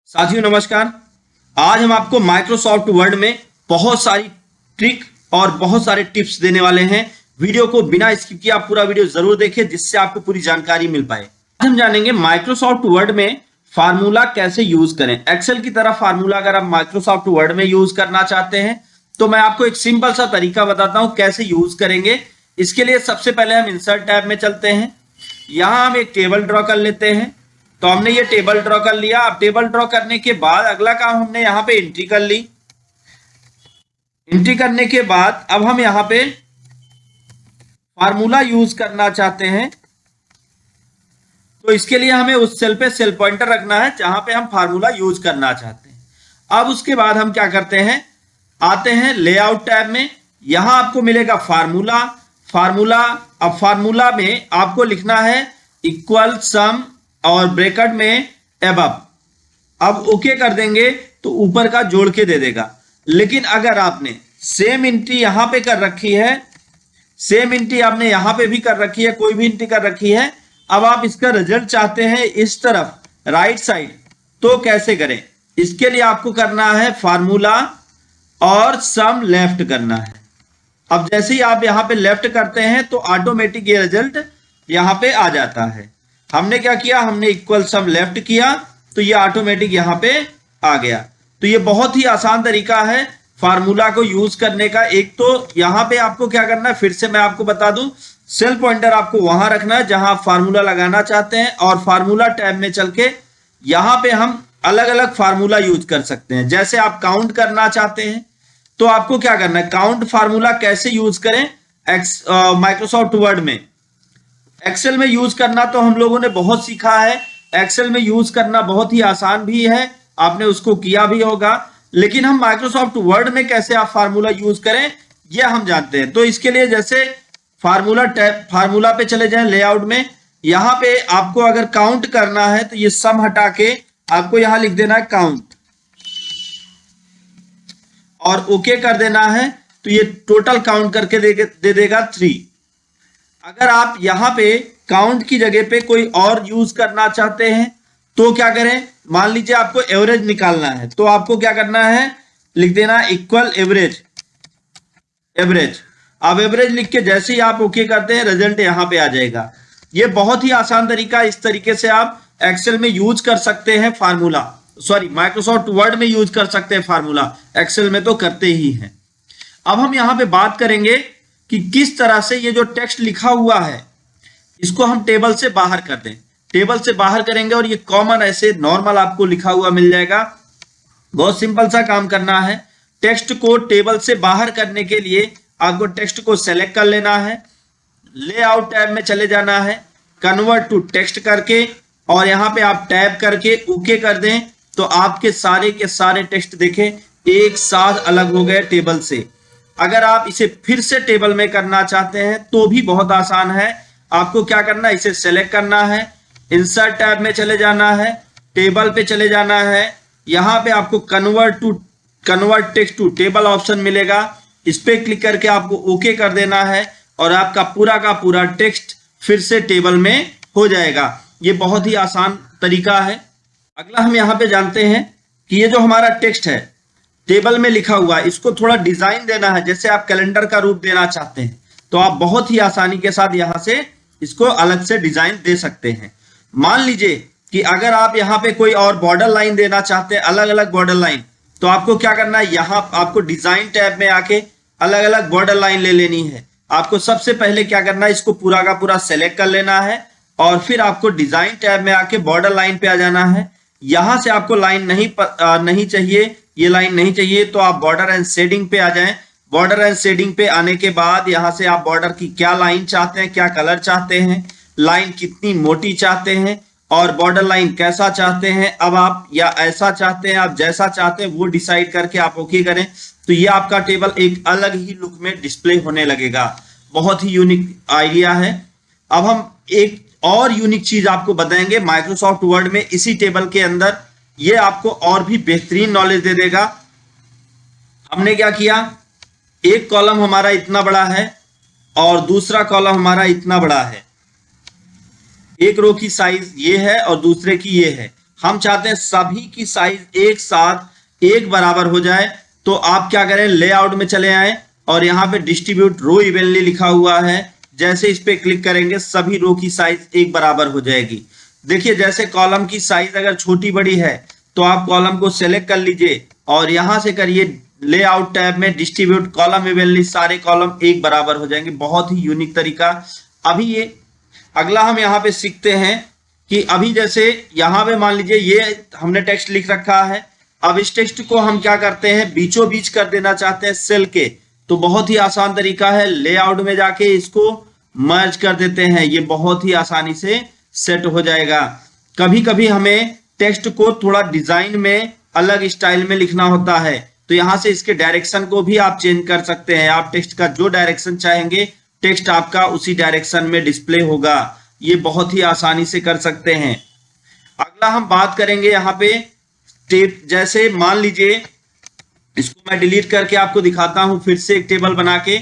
साथियों नमस्कार। आज हम आपको माइक्रोसॉफ्ट वर्ड में बहुत सारी ट्रिक और बहुत सारे टिप्स देने वाले हैं। वीडियो को बिना स्किप किए आप पूरा वीडियो जरूर देखें जिससे आपको पूरी जानकारी मिल पाए। आज हम जानेंगे माइक्रोसॉफ्ट वर्ड में फार्मूला कैसे यूज करें। एक्सेल की तरह फार्मूला अगर आप माइक्रोसॉफ्ट वर्ड में यूज करना चाहते हैं तो मैं आपको एक सिंपल सा तरीका बताता हूं कैसे यूज करेंगे। इसके लिए सबसे पहले हम इंसर्ट टैब में चलते हैं। यहां हम एक टेबल ड्रॉ कर लेते हैं। तो हमने ये टेबल ड्रॉ कर लिया। अब टेबल ड्रॉ करने के बाद अगला काम हमने यहां पे एंट्री कर ली। एंट्री करने के बाद अब हम यहां पे फार्मूला यूज करना चाहते हैं तो इसके लिए हमें उस सेल पे सेल पॉइंटर रखना है जहां पे हम फार्मूला यूज करना चाहते हैं। अब उसके बाद हम क्या करते हैं, आते हैं लेआउट टैब में। यहां आपको मिलेगा फार्मूला। अब फार्मूला में आपको लिखना है इक्वल सम और ब्रैकेट में एबव। अब ओके कर देंगे तो ऊपर का जोड़ के दे देगा। लेकिन अगर आपने सेम एंट्री यहां पे कर रखी है, सेम एंट्री आपने यहां पे भी कर रखी है, कोई भी एंट्री कर रखी है, अब आप इसका रिजल्ट चाहते हैं इस तरफ राइट साइड, तो कैसे करें। इसके लिए आपको करना है फार्मूला और सम लेफ्ट करना है। अब जैसे ही आप यहां पे लेफ्ट करते हैं तो ऑटोमेटिक ये रिजल्ट यहां पे आ जाता है। हमने क्या किया, हमने इक्वल सम लेफ्ट किया तो ये ऑटोमेटिक यहां पे आ गया। तो ये बहुत ही आसान तरीका है फार्मूला को यूज करने का। एक तो यहां पे आपको क्या करना है, फिर से मैं आपको बता दूं, सेल पॉइंटर आपको वहां रखना है जहां आप फार्मूला लगाना चाहते हैं और फार्मूला टैब में चल के यहां पे हम अलग अलग फार्मूला यूज कर सकते हैं। जैसे आप काउंट करना चाहते हैं तो आपको क्या करना है, काउंट फार्मूला कैसे यूज करें माइक्रोसॉफ्ट वर्ड में। एक्सेल में यूज करना तो हम लोगों ने बहुत सीखा है, एक्सेल में यूज करना बहुत ही आसान भी है, आपने उसको किया भी होगा। लेकिन हम माइक्रोसॉफ्ट वर्ड में कैसे आप फार्मूला यूज करें ये हम जानते हैं। तो इसके लिए जैसे फार्मूला टैब, फार्मूला पे चले जाएं लेआउट में। यहां पे आपको अगर काउंट करना है तो ये सम हटा के आपको यहां लिख देना है काउंट और ओके कर देना है तो ये टोटल काउंट करके दे देगा 3। अगर आप यहां पे काउंट की जगह पे कोई और यूज करना चाहते हैं तो क्या करें, मान लीजिए आपको एवरेज निकालना है तो आपको क्या करना है, लिख देना इक्वल एवरेज। अब एवरेज लिख के जैसे ही आप ओके करते हैं रिजल्ट यहां पे आ जाएगा। ये बहुत ही आसान तरीका, इस तरीके से आप एक्सेल में यूज कर सकते हैं फार्मूला, सॉरी माइक्रोसॉफ्ट वर्ड में यूज कर सकते हैं फार्मूला। एक्सेल में तो करते ही हैं। अब हम यहां पे बात करेंगे कि किस तरह से ये जो टेक्स्ट लिखा हुआ है इसको हम टेबल से बाहर कर दें। टेबल से बाहर करेंगे और ये कॉमन ऐसे नॉर्मल आपको लिखा हुआ मिल जाएगा। बहुत सिंपल सा काम करना है। टेक्स्ट को टेबल से बाहर करने के लिए आपको टेक्स्ट को सेलेक्ट कर लेना है, लेआउट टैब में चले जाना है, कन्वर्ट टू टेक्स्ट करके और यहाँ पे आप टैब करके ओके कर दें तो आपके सारे के सारे टेक्स्ट देखें एक साथ अलग हो गए टेबल से। अगर आप इसे फिर से टेबल में करना चाहते हैं तो भी बहुत आसान है। आपको क्या करना है, इसे सेलेक्ट करना है, इंसर्ट टैब में चले जाना है, टेबल पे चले जाना है। यहां पे आपको convert text to table option मिलेगा, इस पे क्लिक करके आपको ओके कर देना है और आपका पूरा का पूरा टेक्स्ट फिर से टेबल में हो जाएगा। ये बहुत ही आसान तरीका है। अगला हम यहाँ पे जानते हैं कि ये जो हमारा टेक्स्ट है टेबल में लिखा हुआ है इसको थोड़ा डिजाइन देना है। जैसे आप कैलेंडर का रूप देना चाहते हैं तो आप बहुत ही आसानी के साथ यहां से इसको अलग से डिजाइन दे सकते हैं। मान लीजिए कि अगर आप यहाँ पे कोई और बॉर्डर लाइन देना चाहते हैं, अलग अलग बॉर्डर लाइन, तो आपको क्या करना है, यहां आपको डिजाइन टैब में आके अलग अलग बॉर्डर लाइन ले लेनी है। आपको सबसे पहले क्या करना है, इसको पूरा का पूरा सेलेक्ट कर लेना है और फिर आपको डिजाइन टैब में आके बॉर्डर लाइन पे आ जाना है। यहां से आपको लाइन नहीं चाहिए, ये लाइन नहीं चाहिए तो आप बॉर्डर एंड शेडिंग पे आ जाएं। बॉर्डर एंड शेडिंग पे आने के बाद यहां से आप बॉर्डर की क्या लाइन चाहते हैं, क्या कलर चाहते हैं, लाइन कितनी मोटी चाहते हैं और बॉर्डर लाइन कैसा चाहते हैं, अब आप या ऐसा चाहते हैं, आप जैसा चाहते हैं वो डिसाइड करके आप ओके करें तो ये आपका टेबल एक अलग ही लुक में डिस्प्ले होने लगेगा। बहुत ही यूनिक आइडिया है। अब हम एक और यूनिक चीज आपको बताएंगे माइक्रोसॉफ्ट वर्ड में इसी टेबल के अंदर, ये आपको और भी बेहतरीन नॉलेज दे देगा। हमने क्या किया, एक कॉलम हमारा इतना बड़ा है और दूसरा कॉलम हमारा इतना बड़ा है। एक रो की साइज ये है और दूसरे की ये है। हम चाहते हैं सभी की साइज एक साथ एक बराबर हो जाए। तो आप क्या करें, लेआउट में चले आए और यहाँ पे डिस्ट्रीब्यूट रो इवनली लिखा हुआ है, जैसे इस पे क्लिक करेंगे सभी रो की साइज एक बराबर हो जाएगी। देखिए जैसे कॉलम की साइज अगर छोटी बड़ी है तो आप कॉलम को सेलेक्ट कर लीजिए और यहां से करिए लेआउट टैब में डिस्ट्रीब्यूट कॉलम इवनली, सारे कॉलम एक बराबर हो जाएंगे। बहुत ही यूनिक तरीका। अभी ये अगला हम यहाँ पे सीखते हैं कि अभी जैसे यहाँ पे मान लीजिए ये हमने टेक्स्ट लिख रखा है, अब इस टेक्स्ट को हम क्या करते हैं, बीचों बीच कर देना चाहते हैं सेल के। तो बहुत ही आसान तरीका है, लेआउट में जाके इसको मर्ज कर देते हैं, ये बहुत ही आसानी से सेट हो जाएगा। कभी कभी हमें टेक्स्ट को थोड़ा डिजाइन में अलग स्टाइल में लिखना होता है, तो यहां से इसके डायरेक्शन को भी आप चेंज कर सकते हैं। आप टेक्स्ट का जो डायरेक्शन चाहेंगे टेक्स्ट आपका उसी डायरेक्शन में डिस्प्ले होगा। ये बहुत ही आसानी से कर सकते हैं। अगला हम बात करेंगे यहाँ पे टेप, जैसे मान लीजिए इसको मैं डिलीट करके आपको दिखाता हूं फिर से एक टेबल बना के।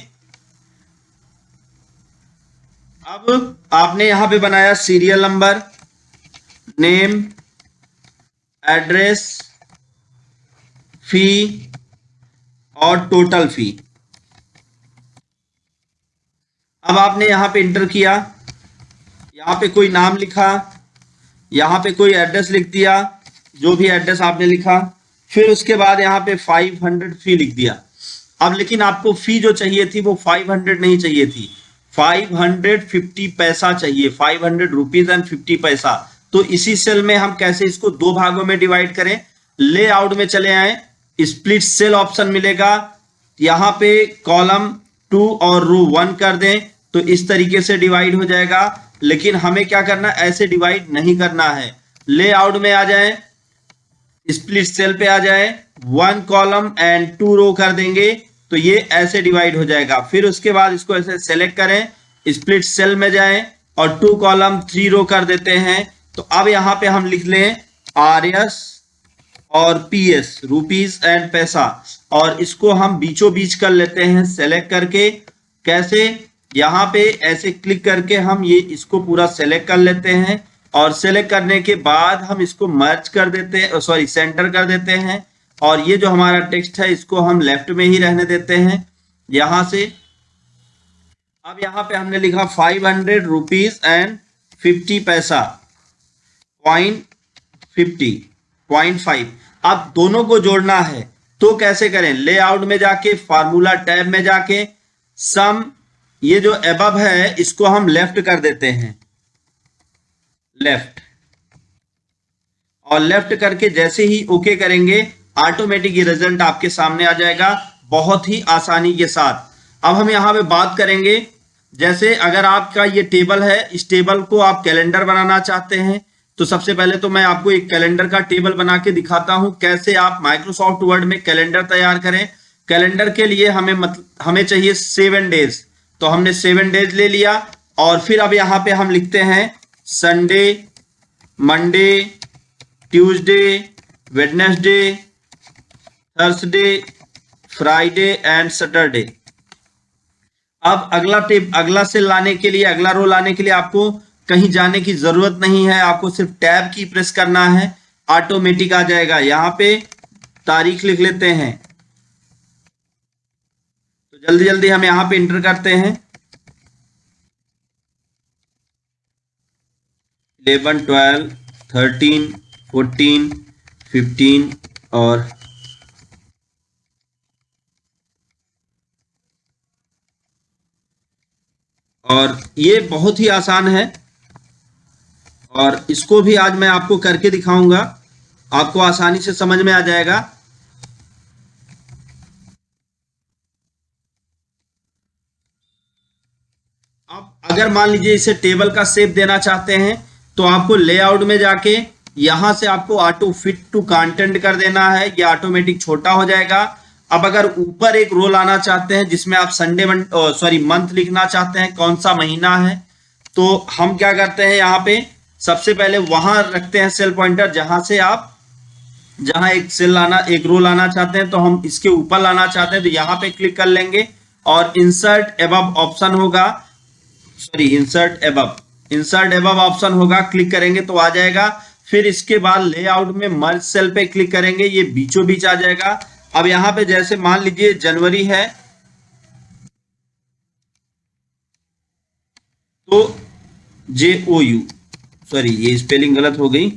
अब आपने यहां पे बनाया सीरियल नंबर, नेम, एड्रेस, फी और टोटल फी। अब आपने यहां पे इंटर किया, यहां पे कोई नाम लिखा, यहां पे कोई एड्रेस लिख दिया, जो भी एड्रेस आपने लिखा, फिर उसके बाद यहाँ पे 500 फी लिख दिया। अब लेकिन आपको फी जो चाहिए थी वो 500 नहीं चाहिए थी, 550 पैसा चाहिए, 500 रुपीज एंड 50 पैसा। तो इसी सेल में हम कैसे इसको दो भागों में डिवाइड करें, लेआउट में चले आए, स्प्लिट सेल ऑप्शन मिलेगा, यहाँ पे कॉलम 2 और रो 1 कर दें तो इस तरीके से डिवाइड हो जाएगा। लेकिन हमें क्या करना, ऐसे डिवाइड नहीं करना है। लेआउट में आ जाए, स्प्लिट सेल पे आ जाए, 1 कॉलम एंड 2 रो कर देंगे तो ये ऐसे डिवाइड हो जाएगा। फिर उसके बाद इसको ऐसे सेलेक्ट करें, स्प्लिट सेल में जाएं और 2 कॉलम 3 रो कर देते हैं। तो अब यहाँ पे हम लिख लें RS और PS, रुपीज एंड पैसा, और इसको हम बीचों बीच कर लेते हैं सेलेक्ट करके। कैसे, यहाँ पे ऐसे क्लिक करके हम ये इसको पूरा सेलेक्ट कर लेते हैं और सेलेक्ट करने के बाद हम इसको मर्ज कर देते हैं, सॉरी सेंटर कर देते हैं। और ये जो हमारा टेक्स्ट है इसको हम लेफ्ट में ही रहने देते हैं यहां से। अब यहाँ पे हमने लिखा 500 रुपीज एंड 50 पैसा, 0.5। अब दोनों को जोड़ना है तो कैसे करें, लेआउट में जाके फार्मूला टैब में जाके सम, ये जो एबव है इसको हम लेफ्ट कर देते हैं, लेफ्ट, और लेफ्ट करके जैसे ही ओके करेंगे ऑटोमेटिक ये रिजल्ट आपके सामने आ जाएगा बहुत ही आसानी के साथ। अब हम यहाँ पे बात करेंगे, जैसे अगर आपका ये टेबल है, इस टेबल को आप कैलेंडर बनाना चाहते हैं तो सबसे पहले तो मैं आपको एक कैलेंडर का टेबल बना के दिखाता हूं कैसे आप माइक्रोसॉफ्ट वर्ड में कैलेंडर तैयार करें। कैलेंडर के लिए हमें चाहिए 7 डेज, तो हमने 7 डेज ले लिया और फिर अब यहाँ पे हम लिखते हैं Sunday, Monday, Tuesday, Wednesday, Thursday, Friday and Saturday. अब अगला सेल लाने के लिए, अगला रो लाने के लिए आपको कहीं जाने की जरूरत नहीं है, आपको सिर्फ टैब की प्रेस करना है, ऑटोमेटिक आ जाएगा। यहां पे तारीख लिख लेते हैं, तो जल्दी जल्दी हम यहां पे इंटर करते हैं 11, 12, 13, 14, 15 और ये बहुत ही आसान है और इसको भी आज मैं आपको करके दिखाऊंगा, आपको आसानी से समझ में आ जाएगा। अब अगर मान लीजिए इसे टेबल का शेप देना चाहते हैं तो आपको लेआउट में जाके यहां से आपको ऑटो फिट टू कंटेंट कर देना है, ये ऑटोमेटिक छोटा हो जाएगा। अब अगर ऊपर एक रो लाना चाहते हैं जिसमें आप मंथ लिखना चाहते हैं, कौन सा महीना है, तो हम क्या करते हैं, यहाँ पे सबसे पहले वहां रखते हैं सेल पॉइंटर जहां एक रो लाना चाहते हैं, तो हम इसके ऊपर लाना चाहते हैं तो यहाँ पे क्लिक कर लेंगे और इंसर्ट एबव ऑप्शन होगा, इंसर्ट एबव ऑप्शन होगा, क्लिक करेंगे तो आ जाएगा। फिर इसके बाद लेआउट में मर्ज सेल पे क्लिक करेंगे, ये बीचों बीच आ जाएगा। अब यहाँ पे जैसे मान लीजिए जनवरी है तो JOU, सॉरी ये स्पेलिंग गलत हो गई।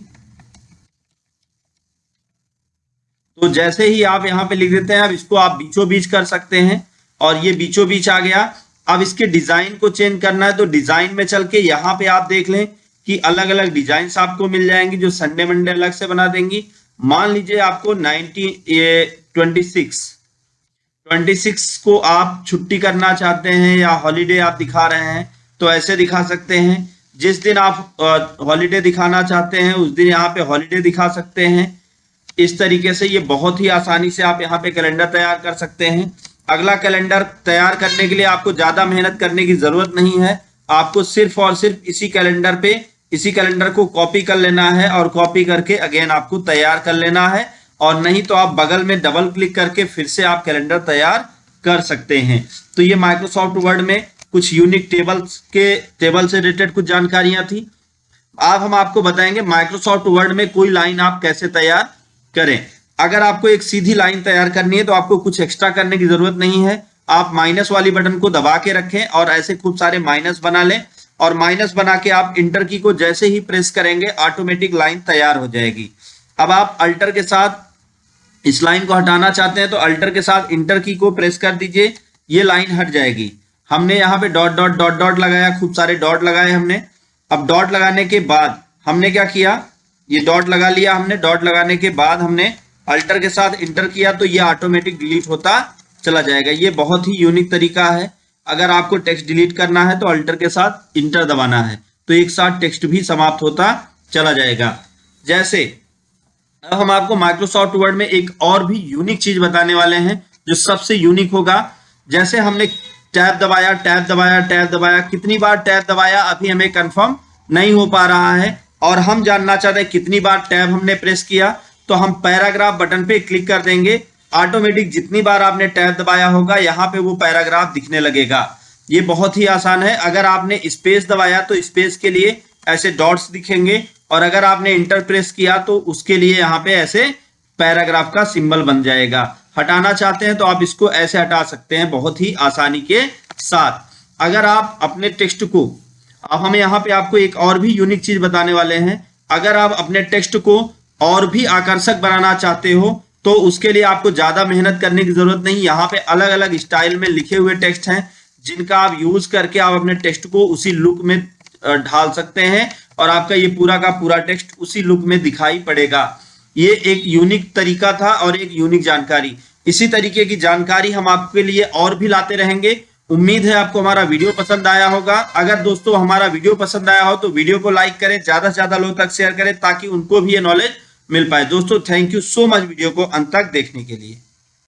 तो जैसे ही आप यहाँ पे लिख देते हैं, अब इसको आप बीचों बीच कर सकते हैं और ये बीचों बीच आ गया। अब इसके डिजाइन को चेंज करना है तो डिजाइन में चल के यहाँ पे आप देख लें कि अलग अलग डिजाइन आपको मिल जाएंगी जो संडे मंडे अलग से बना देंगी। मान लीजिए आपको 26 को आप छुट्टी करना चाहते हैं या हॉलीडे आप दिखा रहे हैं तो ऐसे दिखा सकते हैं। जिस दिन आप हॉलीडे दिखाना चाहते हैं उस दिन यहाँ पे हॉलीडे दिखा सकते हैं। इस तरीके से ये बहुत ही आसानी से आप यहाँ पे कैलेंडर तैयार कर सकते हैं। अगला कैलेंडर तैयार करने के लिए आपको ज्यादा मेहनत करने की जरूरत नहीं है, आपको सिर्फ और सिर्फ इसी कैलेंडर को कॉपी कर लेना है और कॉपी करके अगेन आपको तैयार कर लेना है, और नहीं तो आप बगल में डबल क्लिक करके फिर से आप कैलेंडर तैयार कर सकते हैं। तो ये माइक्रोसॉफ्ट वर्ड में कुछ यूनिक टेबल से रिलेटेड कुछ जानकारियां थी। अब हम आपको बताएंगे माइक्रोसॉफ्ट वर्ड में कोई लाइन आप कैसे तैयार करें। अगर आपको एक सीधी लाइन तैयार करनी है तो आपको कुछ एक्स्ट्रा करने की जरूरत नहीं है। आप माइनस वाली बटन को दबा के रखें और ऐसे खूब सारे माइनस बना लें, और माइनस बना के आप इंटर की को जैसे ही प्रेस करेंगे ऑटोमेटिक लाइन तैयार हो जाएगी। अब आप अल्टर के साथ इस लाइन को हटाना चाहते हैं तो अल्टर के साथ इंटर की को प्रेस कर दीजिए, ये लाइन हट जाएगी। हमने यहाँ पे डॉट डॉट डॉट डॉट लगाया, खूब सारे डॉट लगाए हमने। अब डॉट लगाने के बाद हमने क्या किया, ये डॉट लगा लिया हमने। डॉट लगाने के बाद हमने अल्टर के साथ इंटर किया तो ये ऑटोमेटिक डिलीट होता चला जाएगा। ये बहुत ही यूनिक तरीका है। अगर आपको टेक्स्ट डिलीट करना है तो अल्टर के साथ इंटर दबाना है तो एक साथ टेक्स्ट भी समाप्त होता चला जाएगा। जैसे अब हम आपको माइक्रोसॉफ्ट वर्ड में एक और भी यूनिक चीज बताने वाले हैं जो सबसे यूनिक होगा। जैसे हमने टैब दबाया, टैब दबाया, टैब दबाया, कितनी बार टैब दबाया अभी हमें कंफर्म नहीं हो पा रहा है, और हम जानना चाहते हैं कितनी बार टैब हमने प्रेस किया। तो हम पैराग्राफ बटन पे क्लिक कर देंगे, ऑटोमेटिक जितनी बार आपने टैब दबाया होगा यहाँ पे वो पैराग्राफ दिखने लगेगा। ये बहुत ही आसान है। अगर आपने स्पेस दबाया तो स्पेस के लिए ऐसे डॉट्स दिखेंगे, और अगर आपने इंटर प्रेस किया तो उसके लिए यहाँ पे ऐसे पैराग्राफ का सिंबल बन जाएगा। हटाना चाहते हैं तो आप इसको ऐसे हटा सकते हैं बहुत ही आसानी के साथ। अगर आप अपने टेक्स्ट को, अब हम यहाँ पे आपको एक और भी यूनिक चीज बताने वाले हैं। अगर आप अपने टेक्स्ट को और भी आकर्षक बनाना चाहते हो तो उसके लिए आपको ज्यादा मेहनत करने की जरूरत नहीं। यहाँ पे अलग अलग स्टाइल में लिखे हुए टेक्स्ट हैं जिनका आप यूज करके आप अपने टेक्स्ट को उसी लुक में ढाल सकते हैं, और आपका ये पूरा का पूरा टेक्स्ट उसी लुक में दिखाई पड़ेगा। ये एक यूनिक तरीका था और एक यूनिक जानकारी। इसी तरीके की जानकारी हम आपके लिए और भी लाते रहेंगे। उम्मीद है आपको हमारा वीडियो पसंद आया होगा। अगर दोस्तों हमारा वीडियो पसंद आया हो तो वीडियो को लाइक करें, ज्यादा से ज्यादा लोगों तक शेयर करें ताकि उनको भी ये नॉलेज मिल पाए। दोस्तों thank you so much video को अंत तक देखने के लिए।